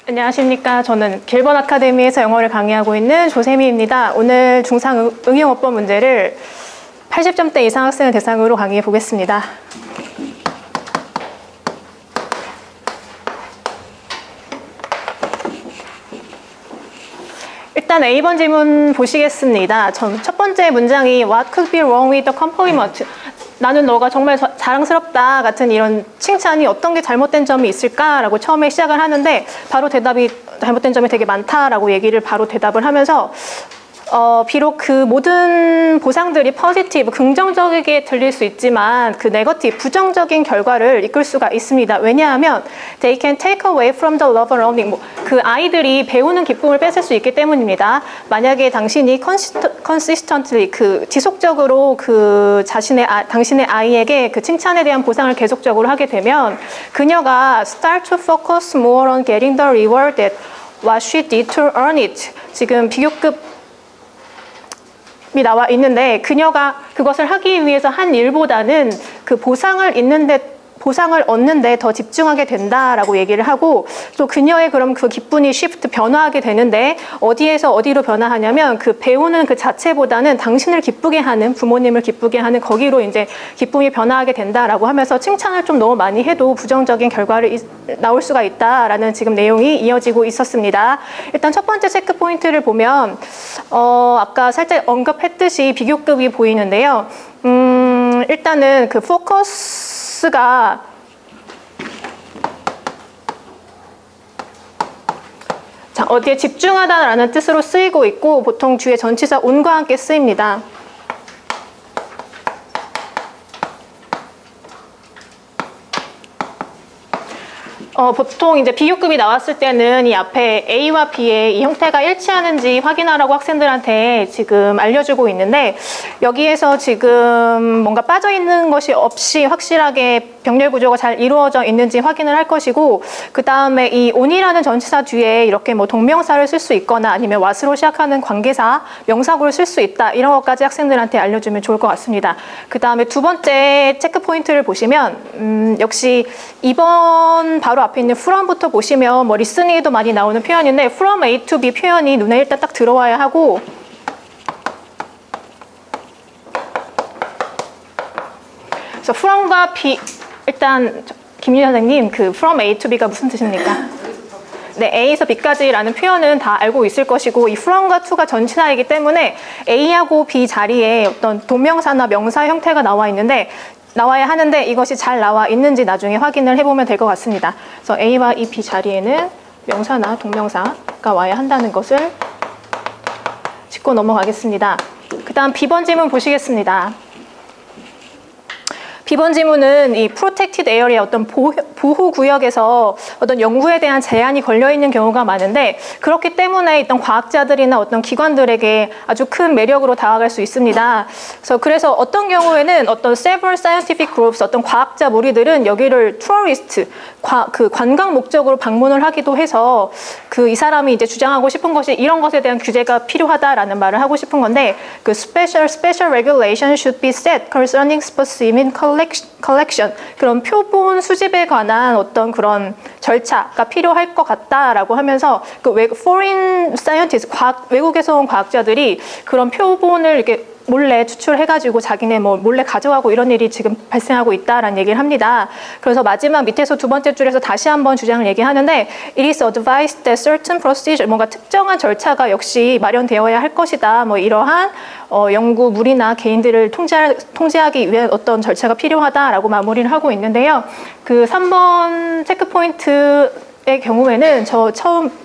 안녕하십니까. 저는 길번 아카데미에서 영어를 강의하고 있는 조세미입니다. 오늘 중상 응용어법 문제를 80점대 이상 학생을 대상으로 강의해 보겠습니다. 일단 A번 질문 보시겠습니다. 첫 번째 문장이 What could be wrong with the compliment? 나는 너가 정말 자랑스럽다 같은 이런 칭찬이 어떤 게 잘못된 점이 있을까라고 처음에 시작을 하는데 바로 대답이 잘못된 점이 되게 많다라고 얘기를 바로 대답을 하면서 비록 그 모든 보상들이 포지티브, 긍정적이게 들릴 수 있지만 그 네거티브, 부정적인 결과를 이끌 수가 있습니다. 왜냐하면 they can take away from the love of learning. 그 아이들이 배우는 기쁨을 뺏을 수 있기 때문입니다. 만약에 당신이 consistently, 지속적으로 당신의 아이에게 그 칭찬에 대한 보상을 계속적으로 하게 되면 그녀가 start to focus more on getting the reward that what she did to earn it. 지금 비교급 나와 있는데 그녀가 그것을 하기 위해서 한 일보다는 그 보상을 얻는데 더 집중하게 된다라고 얘기를 하고, 또 그녀의 그럼 그 기쁨이 변화하게 되는데 어디에서 어디로 변화하냐면 그 배우는 그 자체보다는 당신을 기쁘게 하는, 부모님을 기쁘게 하는 거기로 이제 기쁨이 변화하게 된다라고 하면서 칭찬을 좀 너무 많이 해도 부정적인 결과를 나올 수가 있다라는 지금 내용이 이어지고 있었습니다. 일단 첫 번째 체크 포인트를 보면 아까 살짝 언급했듯이 비교급이 보이는데요. 일단은 그 포커스가 어디에 집중하다라는 뜻으로 쓰이고 있고 보통 뒤에 전치사 on과 함께 쓰입니다. 보통 이제 비교급이 나왔을 때는 이 앞에 A와 B의 이 형태가 일치하는지 확인하라고 학생들한테 지금 알려주고 있는데, 여기에서 지금 뭔가 빠져있는 것이 없이 확실하게 병렬 구조가 잘 이루어져 있는지 확인을 할 것이고, 그 다음에 이 on이라는 전치사 뒤에 이렇게 뭐 동명사를 쓸 수 있거나 아니면 what으로 시작하는 관계사, 명사구를 쓸 수 있다, 이런 것까지 학생들한테 알려주면 좋을 것 같습니다. 그 다음에 두 번째 체크 포인트를 보시면 역시 2번 바로 앞에 있는 from부터 보시면 뭐 리스닝에도 많이 나오는 표현인데 from A to B 표현이 눈에 일단 딱 들어와야 하고, 그래서 from과 B, 일단 김윤희 선생님 그 from A to B가 무슨 뜻입니까? 네, A에서 B까지라는 표현은 다 알고 있을 것이고, 이 from과 to가 전치사이기 때문에 A하고 B 자리에 어떤 동명사나 명사 형태가 나와야 하는데 이것이 잘 나와 있는지 나중에 확인을 해보면 될 것 같습니다. 그래서 A와 이 B 자리에는 명사나 동명사가 와야 한다는 것을 짚고 넘어가겠습니다. 그 다음 B번 질문 보시겠습니다. B번 질문은 이 protected area의 어떤 보호구역에서 어떤 연구에 대한 제한이 걸려있는 경우가 많은데, 그렇기 때문에 어떤 과학자들이나 어떤 기관들에게 아주 큰 매력으로 다가갈 수 있습니다. 그래서 어떤 경우에는 어떤 several scientific groups, 어떤 과학자 무리들은 여기를 tourist, 그 관광 목적으로 방문을 하기도 해서 이 사람이 이제 주장하고 싶은 것이 이런 것에 대한 규제가 필요하다라는 말을 하고 싶은 건데, 그 special regulation should be set concerning specimen collection, 그런 표본 수집에 관한 어떤 그런 절차가 필요할 것 같다라고 하면서 그 foreign scientists, 외국에서 온 과학자들이 그런 표본을 이렇게 몰래 추출해가지고 자기네 몰래 가져가고 이런 일이 지금 발생하고 있다라는 얘기를 합니다. 그래서 마지막 밑에서 두 번째 줄에서 다시 한번 주장을 얘기하는데 It is advised that certain procedure, 뭔가 특정한 절차가 역시 마련되어야 할 것이다. 이러한 연구 무리나 개인들을 통제하기 위한 어떤 절차가 필요하다라고 마무리를 하고 있는데요. 그 3번 체크 포인트의 경우에는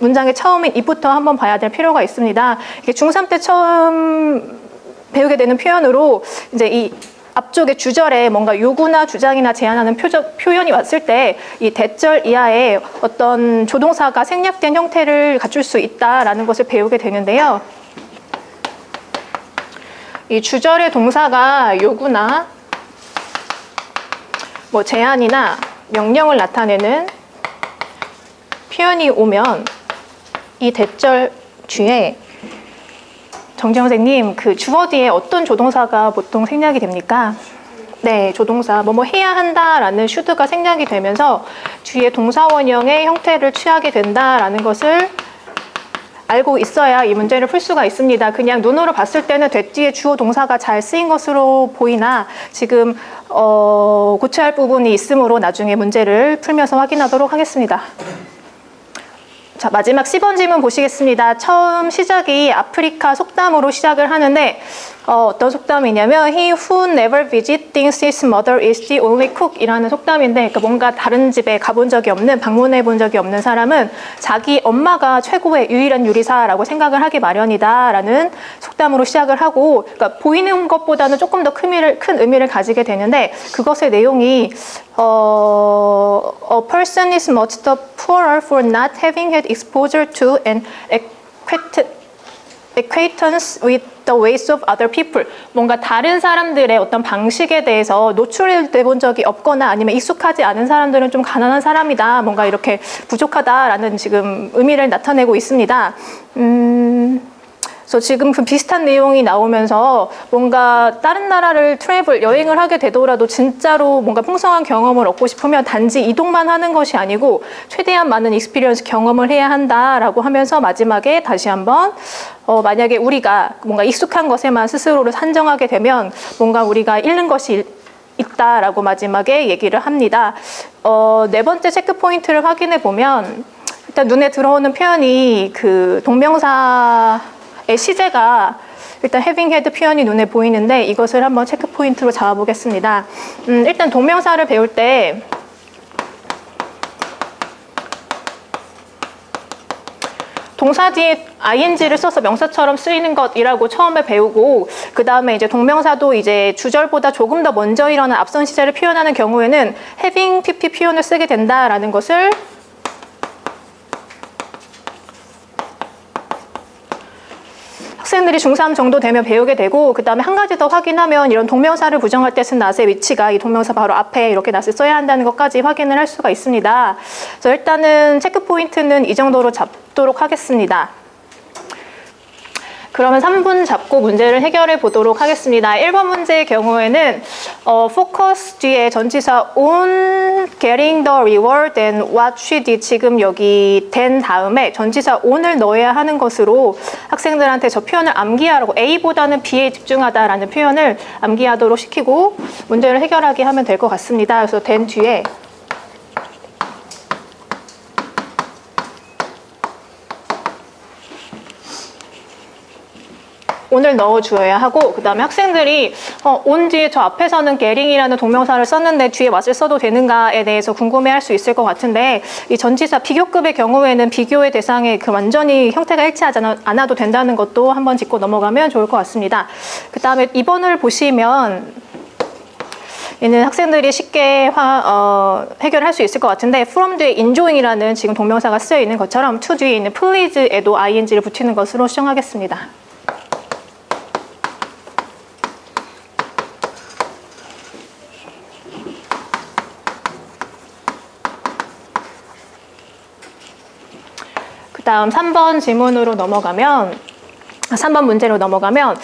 문장의 처음인 it부터 한번 봐야 될 필요가 있습니다. 이게 중3 때 처음 배우게 되는 표현으로 이제 이 앞쪽에 주절에 뭔가 요구나 주장이나 제안하는 표현이 왔을 때 이 대절 이하의 어떤 조동사가 생략된 형태를 갖출 수 있다라는 것을 배우게 되는데요. 이 주절의 동사가 요구나 제안이나 명령을 나타내는 표현이 오면 이 대절 뒤에 정지영 선생님, 그 주어 뒤에 어떤 조동사가 보통 생략이 됩니까? 네, 조동사 뭐뭐 해야 한다라는 should가 생략이 되면서 뒤에 동사 원형의 형태를 취하게 된다라는 것을 알고 있어야 이 문제를 풀 수가 있습니다. 그냥 눈으로 봤을 때는 돼 뒤에 주어 동사가 잘 쓰인 것으로 보이나 지금 고쳐야 할 부분이 있으므로 나중에 문제를 풀면서 확인하도록 하겠습니다. 자, 마지막 10번 질문 보시겠습니다. 처음 시작이 아프리카 속담으로 시작을 하는데 어떤 속담이냐면 He who never visits his mother is the only cook 이라는 속담인데 그러니까 뭔가 다른 집에 가본 적이 없는 방문해 본 적이 없는 사람은 자기 엄마가 최고의 유일한 요리사라고 생각을 하기 마련이다 라는 속담으로 시작을 하고 그러니까 보이는 것보다는 조금 더 큰 의미를 가지게 되는데 그것의 내용이 A person is much the poorer for not having had exposure to an acquaintance with the ways of other people. 뭔가 다른 사람들의 어떤 방식에 대해서 노출돼 본 적이 없거나 아니면 익숙하지 않은 사람들은 좀 가난한 사람이다. 뭔가 이렇게 부족하다라는 지금 의미를 나타내고 있습니다. 그래서 지금 그 비슷한 내용이 나오면서 뭔가 다른 나라를 여행을 하게 되더라도 진짜로 뭔가 풍성한 경험을 얻고 싶으면 단지 이동만 하는 것이 아니고 최대한 많은 익스피리언스 경험을 해야 한다라고 하면서 마지막에 다시 한번 만약에 우리가 뭔가 익숙한 것에만 스스로를 산정하게 되면 뭔가 우리가 잃는 것이 있다라고 마지막에 얘기를 합니다. 네 번째 체크 포인트를 확인해 보면 일단 눈에 들어오는 표현이 그 동명사의 시제가 일단 having had 표현이 눈에 보이는데 이것을 한번 체크 포인트로 잡아보겠습니다. 일단 동명사를 배울 때 동사 뒤에 ing를 써서 명사처럼 쓰이는 것이라고 처음에 배우고 그 다음에 이제 동명사도 이제 주절보다 조금 더 먼저 일어난 앞선 시제를 표현하는 경우에는 having pp 표현을 쓰게 된다라는 것을 학생들이 중3 정도 되면 배우게 되고 그 다음에 한 가지 더 확인하면 이런 동명사를 부정할 때 쓴 not의 위치가 이 동명사 바로 앞에 이렇게 not을 써야 한다는 것까지 확인을 할 수가 있습니다. 그래서 일단은 체크 포인트는 이 정도로 잡도록 하겠습니다. 그러면 3분 잡고 문제를 해결해 보도록 하겠습니다. 1번 문제의 경우에는 focus 뒤에 전치사 on getting the reward and what she did 지금 여기 된 다음에 전치사 on을 넣어야 하는 것으로 학생들한테 저 표현을 암기하라고 A보다는 B에 집중하다라는 표현을 암기하도록 시키고 문제를 해결하게 하면 될 것 같습니다. 그래서 된 뒤에 on을 넣어주어야 하고 그 다음에 학생들이 on 뒤에 저 앞에서는 getting이라는 동명사를 썼는데 뒤에 what을 써도 되는가에 대해서 궁금해할 수 있을 것 같은데 이 전치사 비교급의 경우에는 비교의 대상에 그 완전히 형태가 일치하지 않아도 된다는 것도 한번 짚고 넘어가면 좋을 것 같습니다. 그 다음에 2번을 보시면 얘는 학생들이 쉽게 해결할 수 있을 것 같은데 from 뒤에 enjoying이라는 지금 동명사가 쓰여 있는 것처럼 to 뒤에 있는 please에도 ing를 붙이는 것으로 수정하겠습니다. 다음 3번 질문으로 넘어가면 3번 문제로 넘어가면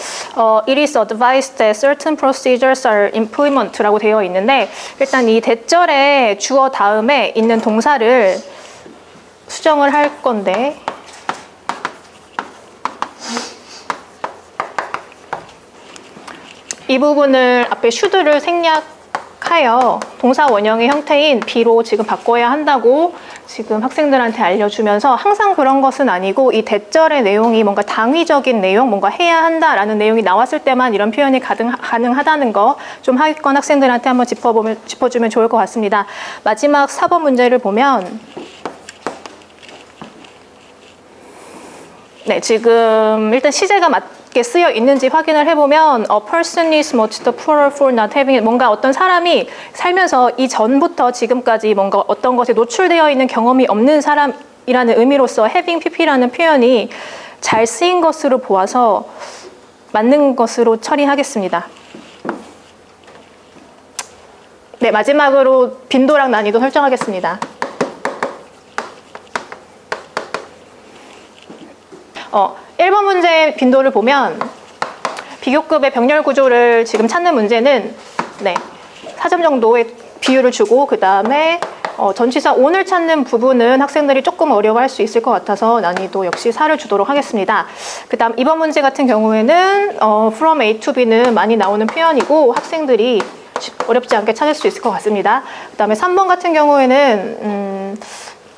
It is advised that certain procedures are implement라고 되어 있는데 일단 이 대절의 주어 다음에 있는 동사를 수정을 할 건데 이 부분을 앞에 should를 생략하여 동사 원형의 형태인 be로 지금 바꿔야 한다고 지금 학생들한테 알려주면서 항상 그런 것은 아니고 이 대절의 내용이 뭔가 당위적인 내용, 뭔가 해야 한다라는 내용이 나왔을 때만 이런 표현이 가능하다는 거 좀 하위권 학생들한테 한번 짚어주면 좋을 것 같습니다. 마지막 4번 문제를 보면 네, 지금 일단 시제가 맞게 쓰여 있는지 확인을 해보면 A person is much the poorer for not having it. 뭔가 어떤 사람이 살면서 이 전부터 지금까지 뭔가 어떤 것에 노출되어 있는 경험이 없는 사람이라는 의미로서 having pp라는 표현이 잘 쓰인 것으로 보아서 맞는 것으로 처리하겠습니다. 네, 마지막으로 빈도랑 난이도 설정하겠습니다. 1번 문제의 빈도를 보면 비교급의 병렬 구조를 지금 찾는 문제는 네, 4점 정도의 비율을 주고, 그 다음에 전치사 on을 찾는 부분은 학생들이 조금 어려워할 수 있을 것 같아서 난이도 역시 4를 주도록 하겠습니다. 그 다음 2번 문제 같은 경우에는 from A to B는 많이 나오는 표현이고 학생들이 어렵지 않게 찾을 수 있을 것 같습니다. 그 다음에 3번 같은 경우에는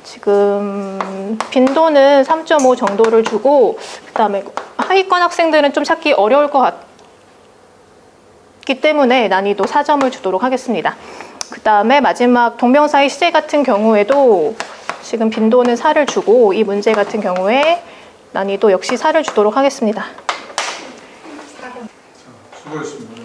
지금 빈도는 3.5 정도를 주고, 그 다음에 하위권 학생들은 좀 찾기 어려울 것 같기 때문에 난이도 4점을 주도록 하겠습니다. 그 다음에 마지막 동명사의 시제 같은 경우에도 지금 빈도는 4를 주고, 이 문제 같은 경우에 난이도 역시 4를 주도록 하겠습니다. 수고했습니다.